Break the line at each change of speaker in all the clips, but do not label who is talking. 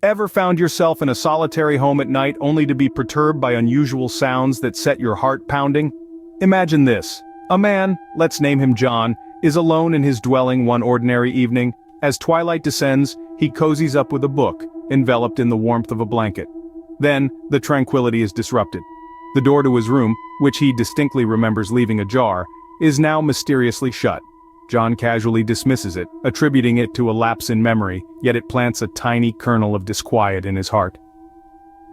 Ever found yourself in a solitary home at night only to be perturbed by unusual sounds that set your heart pounding? Imagine this. A man, let's name him John, is alone in his dwelling one ordinary evening. As twilight descends, he cozies up with a book, enveloped in the warmth of a blanket. Then, the tranquility is disrupted. The door to his room, which he distinctly remembers leaving ajar, is now mysteriously shut. John casually dismisses it, attributing it to a lapse in memory, yet it plants a tiny kernel of disquiet in his heart.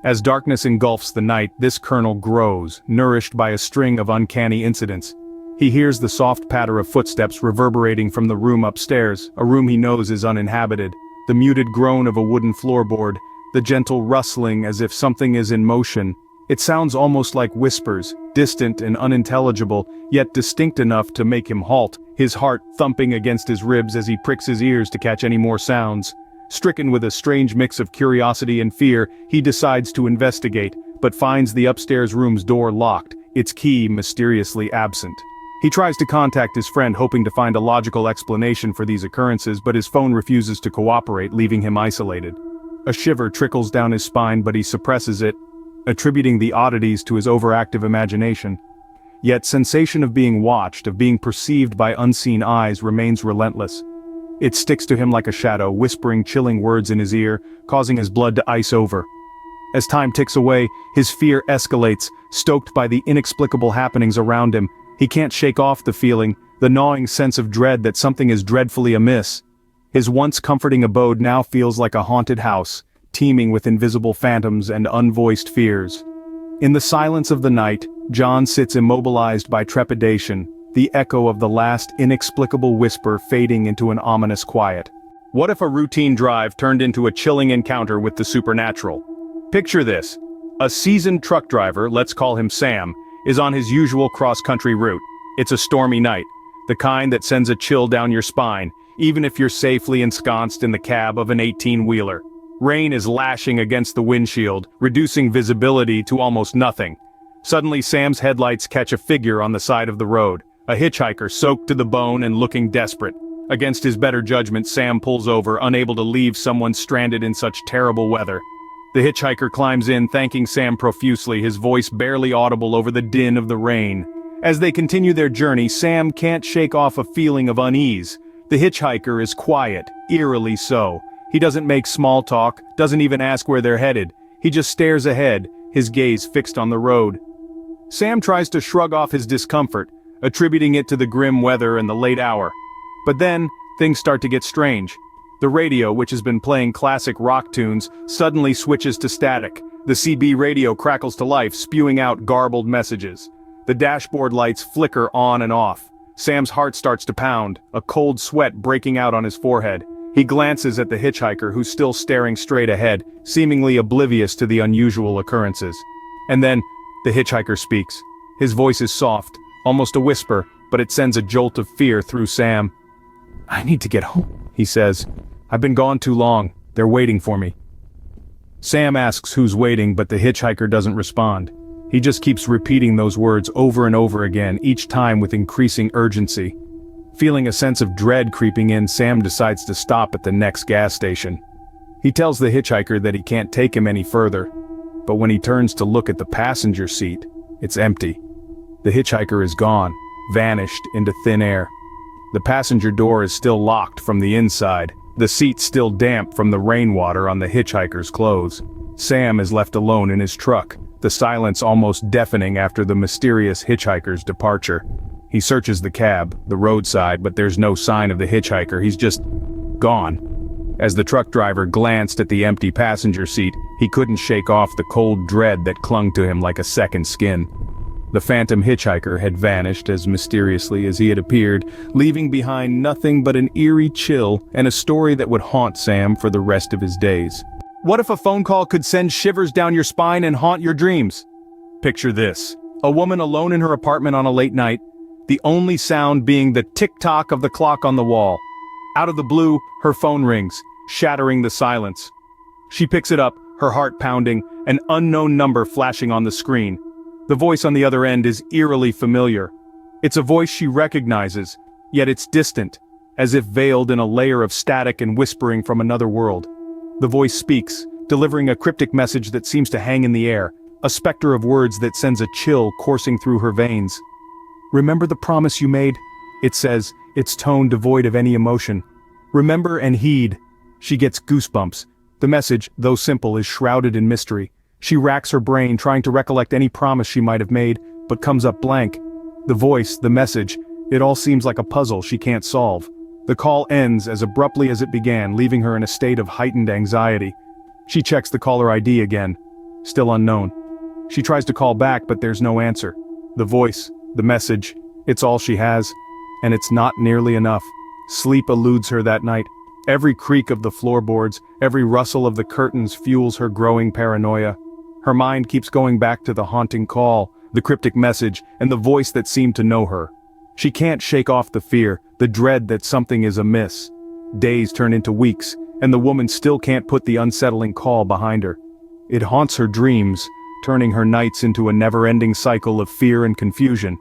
As darkness engulfs the night, this kernel grows, nourished by a string of uncanny incidents. He hears the soft patter of footsteps reverberating from the room upstairs, a room he knows is uninhabited, the muted groan of a wooden floorboard, the gentle rustling as if something is in motion. It sounds almost like whispers, distant and unintelligible, yet distinct enough to make him halt, his heart thumping against his ribs as he pricks his ears to catch any more sounds. Stricken with a strange mix of curiosity and fear, he decides to investigate, but finds the upstairs room's door locked, its key mysteriously absent. He tries to contact his friend hoping to find a logical explanation for these occurrences, but his phone refuses to cooperate, leaving him isolated. A shiver trickles down his spine, but he suppresses it, attributing the oddities to his overactive imagination. Yet sensation of being watched, of being perceived by unseen eyes, remains relentless. It sticks to him like a shadow, whispering chilling words in his ear, causing his blood to ice over. As time ticks away, his fear escalates, stoked by the inexplicable happenings around him. He can't shake off the feeling, the gnawing sense of dread that something is dreadfully amiss. His once comforting abode now feels like a haunted house, teeming with invisible phantoms and unvoiced fears. In the silence of the night, John sits immobilized by trepidation, the echo of the last inexplicable whisper fading into an ominous quiet. What if a routine drive turned into a chilling encounter with the supernatural? Picture this. A seasoned truck driver, let's call him Sam, is on his usual cross-country route. It's a stormy night, the kind that sends a chill down your spine, even if you're safely ensconced in the cab of an 18-wheeler. Rain is lashing against the windshield, reducing visibility to almost nothing. Suddenly Sam's headlights catch a figure on the side of the road, a hitchhiker soaked to the bone and looking desperate. Against his better judgment, Sam pulls over, unable to leave someone stranded in such terrible weather. The hitchhiker climbs in, thanking Sam profusely, his voice barely audible over the din of the rain. As they continue their journey, Sam can't shake off a feeling of unease. The hitchhiker is quiet, eerily so. He doesn't make small talk, doesn't even ask where they're headed. He just stares ahead, his gaze fixed on the road. Sam tries to shrug off his discomfort, attributing it to the grim weather and the late hour. But then, things start to get strange. The radio, which has been playing classic rock tunes, suddenly switches to static. The CB radio crackles to life, spewing out garbled messages. The dashboard lights flicker on and off. Sam's heart starts to pound, a cold sweat breaking out on his forehead. He glances at the hitchhiker, who's still staring straight ahead, seemingly oblivious to the unusual occurrences. And then, the hitchhiker speaks. His voice is soft, almost a whisper, but it sends a jolt of fear through Sam. "I need to get home," he says. "I've been gone too long. They're waiting for me." Sam asks who's waiting, but the hitchhiker doesn't respond. He just keeps repeating those words over and over again, each time with increasing urgency. Feeling a sense of dread creeping in, Sam decides to stop at the next gas station. He tells the hitchhiker that he can't take him any further, but when he turns to look at the passenger seat, it's empty. The hitchhiker is gone, vanished into thin air. The passenger door is still locked from the inside, the seat still damp from the rainwater on the hitchhiker's clothes. Sam is left alone in his truck, the silence almost deafening after the mysterious hitchhiker's departure. He searches the cab, the roadside, but there's no sign of the hitchhiker. He's just gone. As the truck driver glanced at the empty passenger seat, he couldn't shake off the cold dread that clung to him like a second skin. The Phantom Hitchhiker had vanished as mysteriously as he had appeared, leaving behind nothing but an eerie chill and a story that would haunt Sam for the rest of his days. What if a phone call could send shivers down your spine and haunt your dreams? Picture this. A woman alone in her apartment on a late night, the only sound being the tick-tock of the clock on the wall. Out of the blue, her phone rings, shattering the silence. She picks it up, her heart pounding, an unknown number flashing on the screen. The voice on the other end is eerily familiar. It's a voice she recognizes, yet it's distant, as if veiled in a layer of static and whispering from another world. The voice speaks, delivering a cryptic message that seems to hang in the air, a specter of words that sends a chill coursing through her veins. "Remember the promise you made?" it says, its tone devoid of any emotion. "Remember and heed." She gets goosebumps. The message, though simple, is shrouded in mystery. She racks her brain trying to recollect any promise she might have made, but comes up blank. The voice, the message, it all seems like a puzzle she can't solve. The call ends as abruptly as it began, leaving her in a state of heightened anxiety. She checks the caller ID again. Still unknown. She tries to call back, but there's no answer. The voice, the message, it's all she has. And it's not nearly enough. Sleep eludes her that night. Every creak of the floorboards, every rustle of the curtains fuels her growing paranoia. Her mind keeps going back to the haunting call, the cryptic message, and the voice that seemed to know her. She can't shake off the fear, the dread that something is amiss. Days turn into weeks, and the woman still can't put the unsettling call behind her. It haunts her dreams, turning her nights into a never-ending cycle of fear and confusion.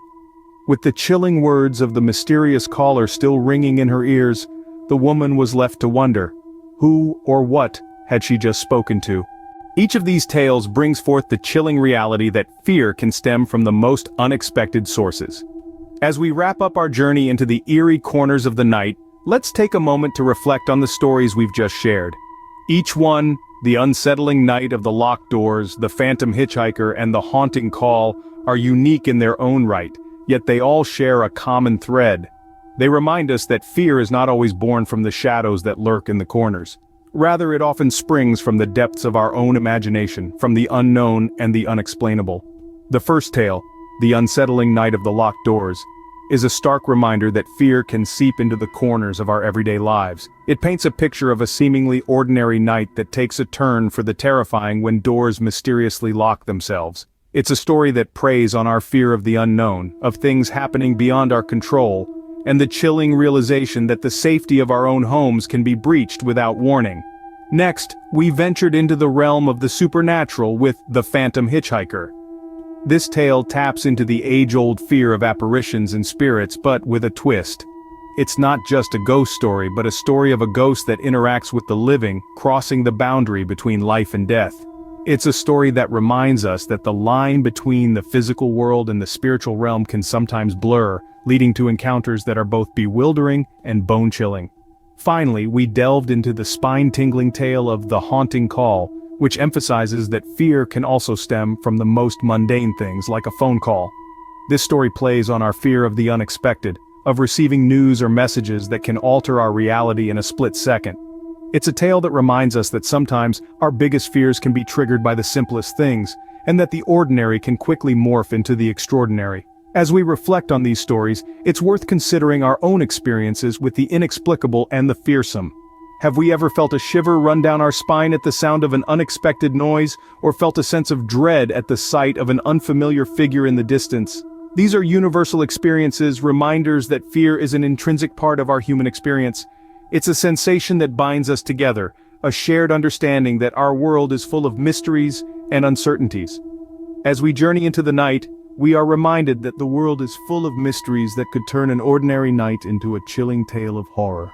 With the chilling words of the mysterious caller still ringing in her ears, the woman was left to wonder, who or what had she just spoken to? Each of these tales brings forth the chilling reality that fear can stem from the most unexpected sources. As we wrap up our journey into the eerie corners of the night, let's take a moment to reflect on the stories we've just shared. Each one, the unsettling night of the locked doors, the Phantom Hitchhiker, and the haunting call, are unique in their own right, yet they all share a common thread. They remind us that fear is not always born from the shadows that lurk in the corners. Rather, it often springs from the depths of our own imagination, from the unknown and the unexplainable. The first tale, The Unsettling Night of the Locked Doors, is a stark reminder that fear can seep into the corners of our everyday lives. It paints a picture of a seemingly ordinary night that takes a turn for the terrifying when doors mysteriously lock themselves. It's a story that preys on our fear of the unknown, of things happening beyond our control, and the chilling realization that the safety of our own homes can be breached without warning. Next, we ventured into the realm of the supernatural with The Phantom Hitchhiker. This tale taps into the age-old fear of apparitions and spirits, but with a twist. It's not just a ghost story, but a story of a ghost that interacts with the living, crossing the boundary between life and death. It's a story that reminds us that the line between the physical world and the spiritual realm can sometimes blur, leading to encounters that are both bewildering and bone-chilling. Finally, we delved into the spine-tingling tale of The Haunting Call, which emphasizes that fear can also stem from the most mundane things like a phone call. This story plays on our fear of the unexpected, of receiving news or messages that can alter our reality in a split second. It's a tale that reminds us that sometimes our biggest fears can be triggered by the simplest things, and that the ordinary can quickly morph into the extraordinary. As we reflect on these stories, it's worth considering our own experiences with the inexplicable and the fearsome. Have we ever felt a shiver run down our spine at the sound of an unexpected noise, or felt a sense of dread at the sight of an unfamiliar figure in the distance? These are universal experiences, reminders that fear is an intrinsic part of our human experience. It's a sensation that binds us together, a shared understanding that our world is full of mysteries and uncertainties. As we journey into the night, we are reminded that the world is full of mysteries that could turn an ordinary night into a chilling tale of horror.